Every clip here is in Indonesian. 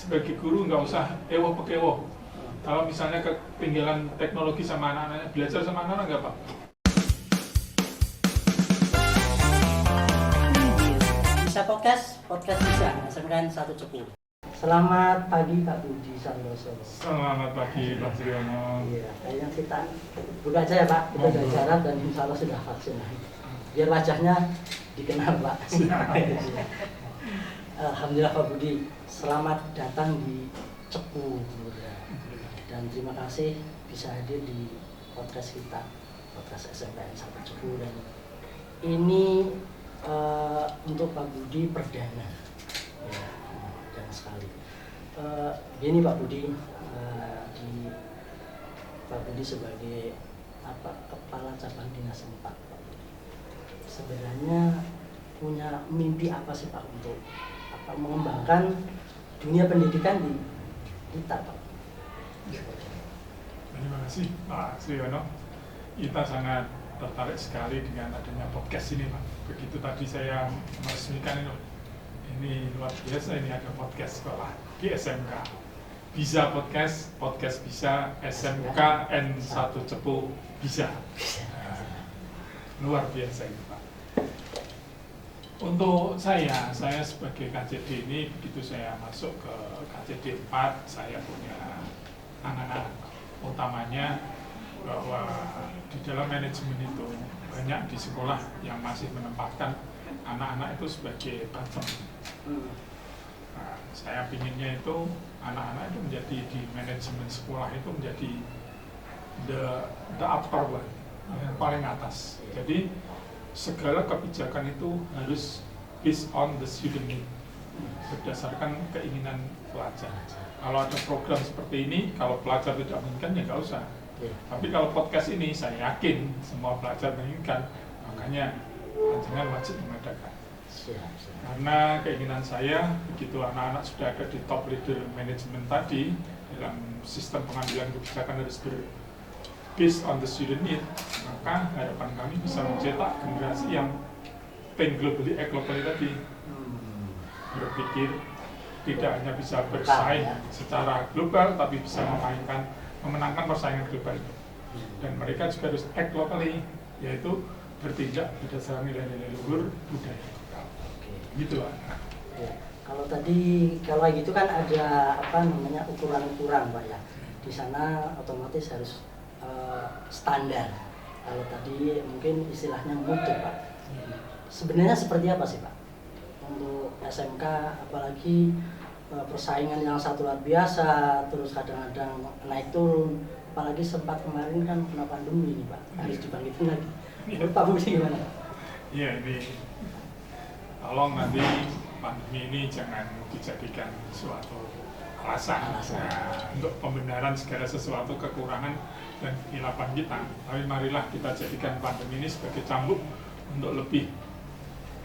sebagai guru nggak usah ewo pekewo. Kalau misalnya ketinggalan teknologi sama anak-anaknya, belajar sama anak-anak nggak Pak? Bisa podcast bisa, SMKN 1 Cepu. Selamat pagi Pak Budi Santoso. Selamat pagi Pak Triyono. Iya, kayaknya kita buka aja ya Pak, kita udah jarak dan insya Allah sudah vaksin. Biar wajahnya dikenal Pak. Alhamdulillah Pak Budi, selamat datang di Cepu. Dan terima kasih bisa hadir di podcast kita, podcast SMKN 1 Cepu. Dan ini untuk Pak Budi perdana. Ya, dan sekali. Gini Pak Budi, Pak Budi sebagai kepala cabang dinas 4, Pak Budi. Sebenarnya punya mimpi apa sih Pak untuk mengembangkan dunia pendidikan di kita Pak? Terima kasih Pak Triyono. Kita sangat tertarik sekali dengan adanya podcast ini Pak. Begitu tadi saya meresmikan ini luar biasa, ini ada podcast sekolah di SMK. Bisa podcast bisa, SMKN 1 Cepu bisa. Luar biasa itu Pak. Untuk saya sebagai KCD ini, begitu saya masuk ke KCD 4, saya punya anak-anak. Utamanya bahwa di dalam manajemen itu banyak di sekolah yang masih menempatkan anak-anak itu sebagai bottom. Nah, saya pinginnya itu anak-anak itu menjadi di manajemen sekolah itu menjadi the upper one, yang paling atas. Jadi segala kebijakan itu harus based on the student need, berdasarkan keinginan pelajar. Kalau ada program seperti ini, kalau pelajar tidak menginginkan ya nggak usah. Tapi kalau podcast ini saya yakin semua pelajar menginginkan, makanya jangan wajib mengadakan. Karena keinginan saya, begitu anak-anak sudah ada di top leader manajemen tadi, dalam sistem pengambilan kebijakan harus based on the student need, maka harapan kami bisa mencetak generasi yang think globally, act locally tadi. Berpikir tidak hanya bisa bersaing secara global, tapi bisa memenangkan persaingan global itu. Dan mereka juga harus act locally, yaitu bertindak berdasarkan nilai-nilai luhur budaya lokal. Gitu Pak. Ya. Kalau gitu kan ada ukuran-ukuran Pak ya. Di sana otomatis harus standar. Kalau tadi mungkin istilahnya mutu Pak. Sebenarnya seperti apa sih Pak untuk SMK, apalagi persaingan yang satu luar biasa, terus kadang-kadang naik turun, apalagi sempat kemarin kan kena pandemi ini Pak, harus dibangkitin lagi. Menurut Pak Budi gimana Pak? Iya, ini tolong nanti pandemi ini jangan dijadikan suatu alasan untuk pembenaran segala sesuatu kekurangan dan kehilafan kita. Tapi marilah kita jadikan pandemi ini sebagai cambuk untuk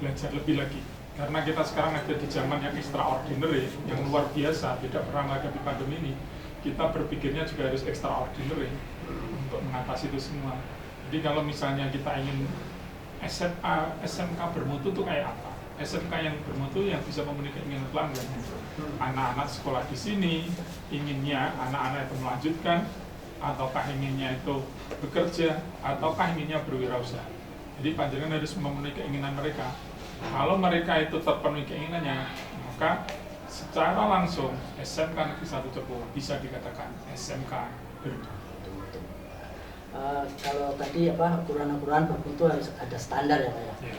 belajar lebih lagi. Karena kita sekarang ada di zaman yang extraordinary, yang luar biasa, tidak pernah menghadapi pandemi ini. Kita berpikirnya juga harus extraordinary untuk mengatasi itu semua. Jadi kalau misalnya kita ingin SMK bermutu itu kayak apa? SMK yang bermutu yang bisa memenuhi keinginan pelanggan. Anak-anak sekolah di sini inginnya anak-anak itu melanjutkan, ataukah inginnya itu bekerja, ataukah inginnya berwirausaha. Jadi panjenengan harus memenuhi keinginan mereka. Kalau mereka itu terpenuhi keinginannya, maka secara langsung SMK Negeri 1 Cepu bisa dikatakan SMK bermutu. Kalau tadi ukuran-ukuran bermutu harus ada standar ya Pak ya.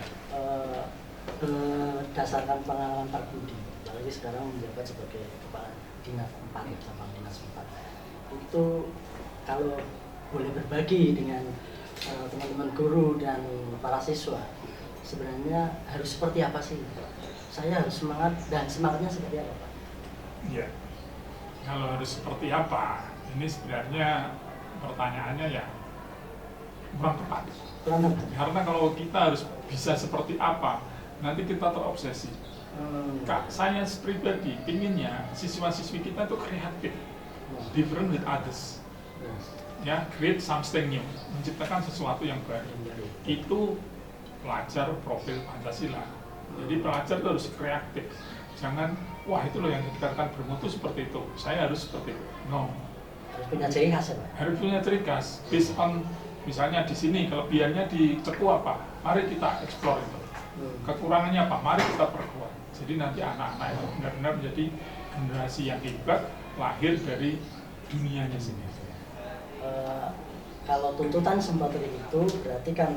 Berdasarkan pengalaman Pak Budi, apalagi sekarang menjabat sebagai kepala dinas 4, cabang dinas 4, itu kalau boleh berbagi dengan teman-teman guru dan para siswa, sebenarnya harus seperti apa sih? Saya harus semangat, dan semangatnya seperti apa Pak? Iya, kalau harus seperti apa? Ini sebenarnya pertanyaannya ya kurang tepat. Karena kalau kita harus bisa seperti apa, nanti kita terobsesi. Kak, saya pribadi pinginnya siswa-siswi kita itu kreatif, different with others. Ya, create something new, menciptakan sesuatu yang baru. Itu pelajar profil Pancasila. Jadi pelajar itu harus kreatif, jangan wah itu loh yang dikatakan bermutu seperti itu, saya harus seperti itu. No. Harus punya ciri khas ya Pak? Harus punya ciri khas, based on misalnya di sini kelebihannya di Ceku apa, mari kita explore itu. Kekurangannya apa, mari kita perkuat. Jadi nanti anak-anak itu benar-benar menjadi generasi yang hebat, lahir dari dunianya sendiri. Kalau tuntutan seperti itu berarti kan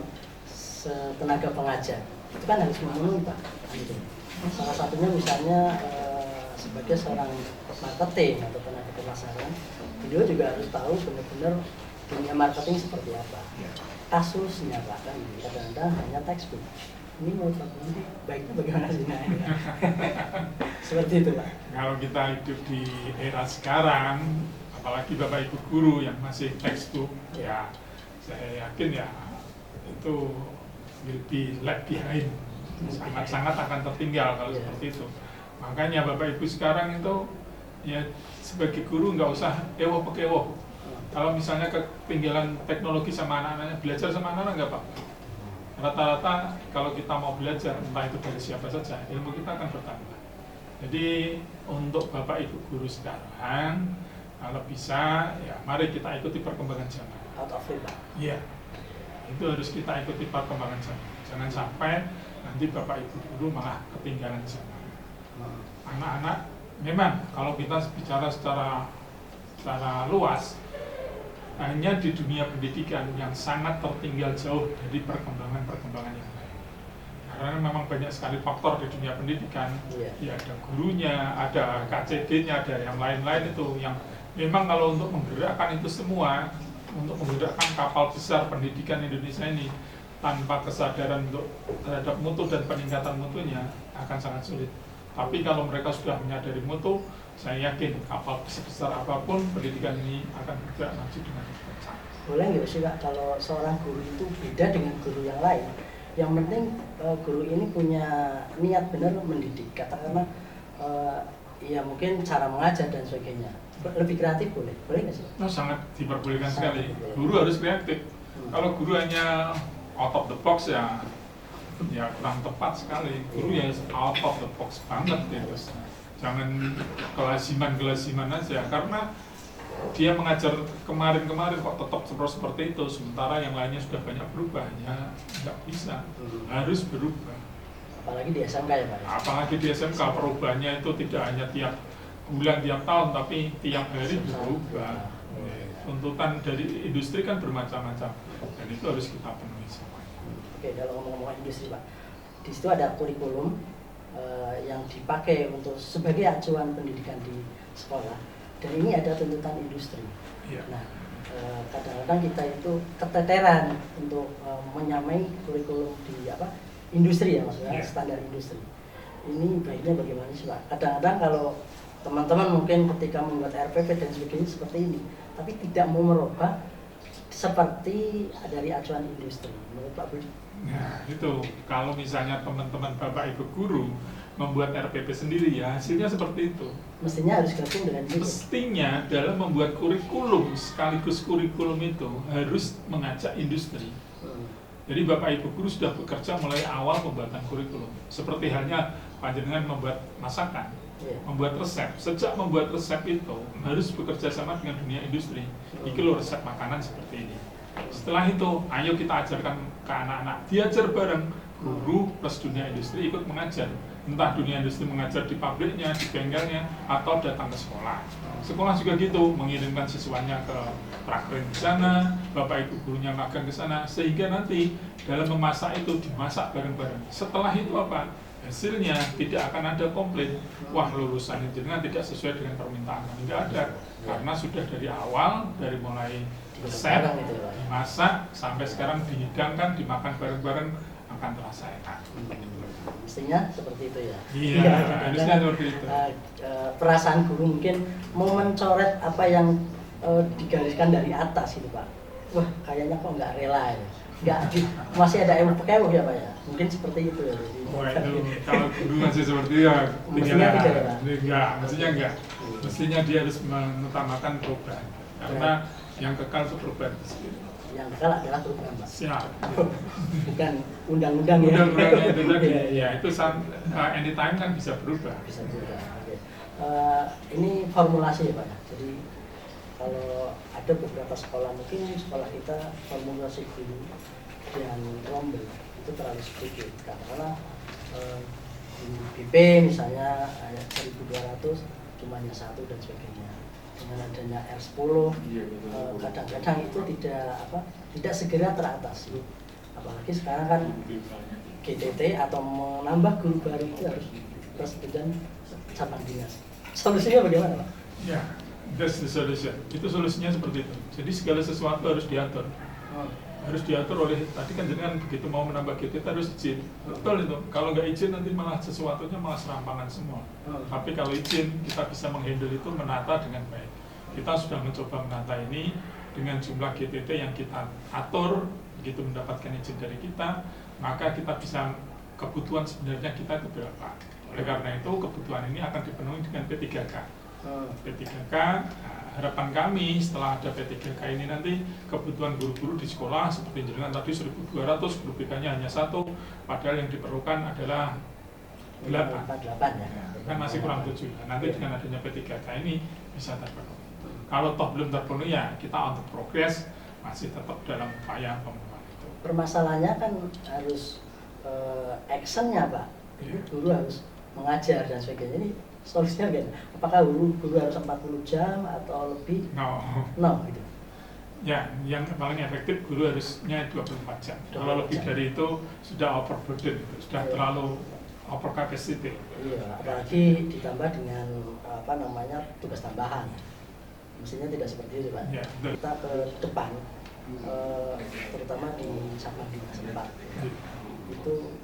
tenaga pengajar itu kan harus memenuhi Pak. Gitu. Salah satunya misalnya sebagai seorang marketing atau tenaga pemasaran, beliau juga harus tahu benar-benar dunia marketing seperti apa. Kasusnya Pak kan kadang-kadang hanya textbook. Ini menurut Pak ini baiknya bagaimana sih nah? Seperti itu Pak. Kalau kita hidup di era sekarang, apalagi Bapak Ibu guru yang masih textbook, ya saya yakin ya itu will be left behind, sangat-sangat akan tertinggal kalau seperti itu. Makanya Bapak Ibu sekarang itu ya sebagai guru nggak usah ewo-pekewo. Kalau misalnya ketinggalan teknologi sama anak-anaknya, belajar sama anak-anak nggak Pak? Rata-rata kalau kita mau belajar, entah itu dari siapa saja, ilmu kita akan bertambah. Jadi untuk Bapak Ibu guru sekarang, kalau bisa, ya mari kita ikuti perkembangan zaman. Out of it Pak? Iya, itu harus kita ikuti perkembangan zaman. Jangan sampai nanti Bapak Ibu guru malah ketinggalan zaman. Anak-anak, memang kalau kita bicara secara luas, hanya di dunia pendidikan yang sangat tertinggal jauh dari perkembangan yang lain. Karena memang banyak sekali faktor di dunia pendidikan, ya ada gurunya, ada KCD-nya, ada yang lain-lain itu yang memang kalau untuk menggerakkan itu semua, untuk menggerakkan kapal besar pendidikan Indonesia ini tanpa kesadaran terhadap mutu dan peningkatan mutunya akan sangat sulit. Tapi kalau mereka sudah menyadari mutu, saya yakin kapal sebesar apapun pendidikan ini akan bergerak maju dengan cepat. Boleh nggak sih Pak kalau seorang guru itu beda dengan guru yang lain? Yang penting guru ini punya niat benar mendidik. Katakanlah ya mungkin cara mengajar dan sebagainya. Lebih kreatif boleh nggak sih? Nah, sangat diperbolehkan sekali. Guru harus kreatif. Kalau guru hanya out of the box ya kurang tepat sekali. Guru ya out of the box banget gitu. Jangan kelasiman aja, karena dia mengajar kemarin kok tetap seperti itu, sementara yang lainnya sudah banyak berubah, ya nggak bisa, harus berubah. Apalagi di SMK ya Pak? Apalagi di SMK, perubahannya itu tidak hanya tiap bulan, tiap tahun, tapi tiap hari berubah. Tuntutan dari industri kan bermacam-macam, dan itu harus kita penuhi semuanya. Oke, kalau ngomong-ngomong industri Pak, di situ ada kurikulum yang dipakai untuk sebagai acuan pendidikan di sekolah, dan ini ada tuntutan industri. Nah, kadang-kadang kita itu keteteran untuk menyamai kurikulum di industri ya maksudnya, standar industri. Ini baiknya bagaimana sih Pak? Kadang-kadang kalau teman-teman mungkin ketika membuat RPP dan sebagainya seperti ini, tapi tidak mau merubah seperti dari acuan industri, menurut Pak Budi? Nah itu, kalau misalnya teman-teman Bapak Ibu guru membuat RPP sendiri ya hasilnya seperti itu. Mestinya harus gabung dengan itu. Mestinya dalam membuat kurikulum, sekaligus kurikulum itu harus mengajak industri. Jadi Bapak Ibu guru sudah bekerja mulai awal pembuatan kurikulum. Seperti halnya panjenengan membuat masakan, membuat resep. Sejak membuat resep itu harus bekerja sama dengan dunia industri. Iki loh resep makanan seperti ini. Setelah itu, ayo kita ajarkan ke anak-anak, diajar bareng, guru plus dunia industri ikut mengajar. Entah dunia industri mengajar di pabriknya, di bengkelnya, atau datang ke sekolah. Sekolah juga gitu, mengirimkan siswanya ke prakerin di sana, Bapak Ibu gurunya magang ke sana, sehingga nanti dalam memasak itu dimasak bareng-bareng. Setelah itu apa? Hasilnya tidak akan ada komplain. Wah, lulusan jenengan tidak sesuai dengan permintaan. Tidak ada, karena sudah dari awal, dari mulai resep, dimasak, sampai sekarang dihidangkan, dimakan bareng-bareng, akan terasa enak. Mestinya seperti itu ya. Iya, harusnya seperti itu. Perasaan guru mungkin mau mencoret apa yang digariskan dari atas gitu Pak. Wah, kayaknya kok nggak rela ya. Masih ada yang pakai ya Pak ya. Mungkin seperti itu ya. Wah itu kalau guru masih seperti itu ya. Mestinya tidak ya Pak? Enggak. Mestinya dia harus mengutamakan perubahan. Karena yang kekal itu perubahan itu sendiri. Yang kekal adalah perubahan Pak. Siap. Bukan undang-undang ya. Undang-undangnya itu tadi. Ya itu anytime kan bisa berubah. Bisa berubah. Oke. ini formulasi ya Pak ya. Jadi kalau ada beberapa sekolah, mungkin sekolah kita formulasi guru dan rombel itu terlalu sedikit karena guru BP misalnya ada 1.200 cuma hanya satu dan sebagainya. Dengan adanya R10 kadang-kadang itu tidak segera teratasi. Apalagi sekarang kan GTT atau menambah guru baru itu harus plus dan cabang dinas. Solusinya bagaimana Pak? Ya, that's the solution. Itu solusinya seperti itu. Jadi segala sesuatu harus diatur. Harus diatur oleh, tadi kan jangan begitu mau menambah GTT harus izin. Betul itu. Kalau nggak izin nanti malah sesuatunya malah serampangan semua. Tapi kalau izin kita bisa menghandle itu, menata dengan baik. Kita sudah mencoba menata ini dengan jumlah GTT yang kita atur. Begitu mendapatkan izin dari kita, maka kita bisa kebutuhan sebenarnya kita itu berapa. Oleh karena itu kebutuhan ini akan dipenuhi dengan P3K. P3K, harapan kami setelah ada P3K ini nanti kebutuhan guru-guru di sekolah seperti jenengan tadi 1.200, guru BK-nya hanya 1, padahal yang diperlukan adalah 8 ya. Kan masih kurang 7. Nanti dengan adanya P3K ini bisa terpenuhi. Kalau toh belum terpenuhi ya kita untuk progres masih tetap dalam upaya pemenuhan itu. Permasalahannya kan harus actionnya Pak. Guru harus mengajar dan sebagainya. Ini solusinya bagaimana? Apakah guru harus 40 jam atau lebih? No gitu. Ya, yang paling efektif guru harusnya 24 jam. Kalau lebih dari itu sudah overburden, sudah terlalu over capacity. Iya, apalagi ditambah dengan tugas tambahan. Mestinya tidak seperti itu Pak. Ya, kita ke depan, terutama di Sabang Dinas tempat. Itu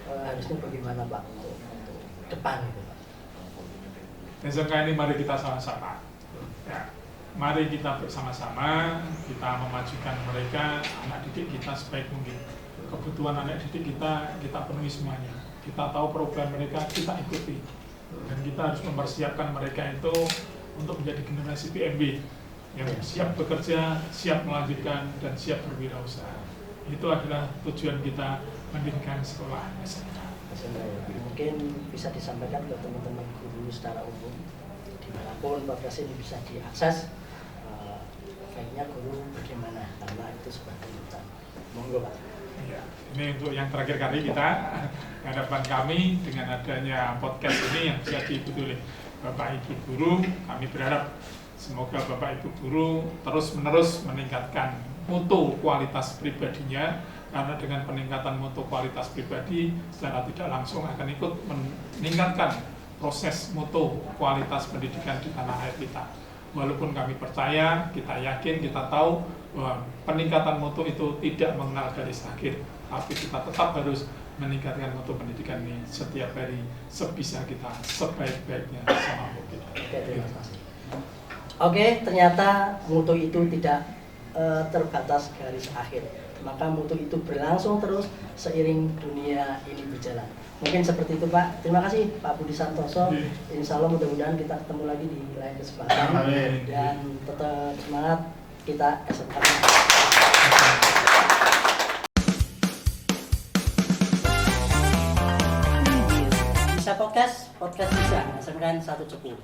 harusnya bagaimana Pak untuk depan itu Pak? SMK ini mari kita sama-sama. Ya, mari kita bersama-sama kita memajukan mereka, anak didik kita sebaik mungkin. Kebutuhan anak didik kita penuhi semuanya. Kita tahu program mereka, kita ikuti. Dan kita harus mempersiapkan mereka itu untuk menjadi generasi PMB yang siap bekerja, siap melanjutkan, dan siap berwirausaha. Itu adalah tujuan kita mendirikan sekolah SMK. Mungkin bisa disampaikan ke teman-teman guru secara umum, dimanapun podcast ini bisa diakses. Baiknya guru bagaimana, karena itu sebuah tuntutan. Monggo Pak. Ya, ini untuk yang terakhir kali kita harapan kami dengan adanya podcast ini yang bisa diikuti oleh Bapak Ibu Guru, kami berharap semoga Bapak Ibu Guru terus-menerus meningkatkan mutu kualitas pribadinya, karena dengan peningkatan mutu kualitas pribadi secara tidak langsung akan ikut meningkatkan proses mutu kualitas pendidikan di tanah air kita. Walaupun kami percaya, kita yakin, kita tahu bahwa peningkatan mutu itu tidak mengenal garis akhir, tapi kita tetap harus meningkatkan mutu pendidikan ini setiap hari sebisa kita, sebaik-baiknya semampu kita. Oke, terima kasih. Oke, ternyata mutu itu tidak terbatas garis akhir, maka mutu itu berlangsung terus seiring dunia ini berjalan. Mungkin seperti itu Pak. Terima kasih Pak Budi Santoso. Insya Allah mudah-mudahan kita ketemu lagi di lain kesempatan. Dan tetap semangat kita SMK. Bisa podcast bisa SMK 1 Cepu.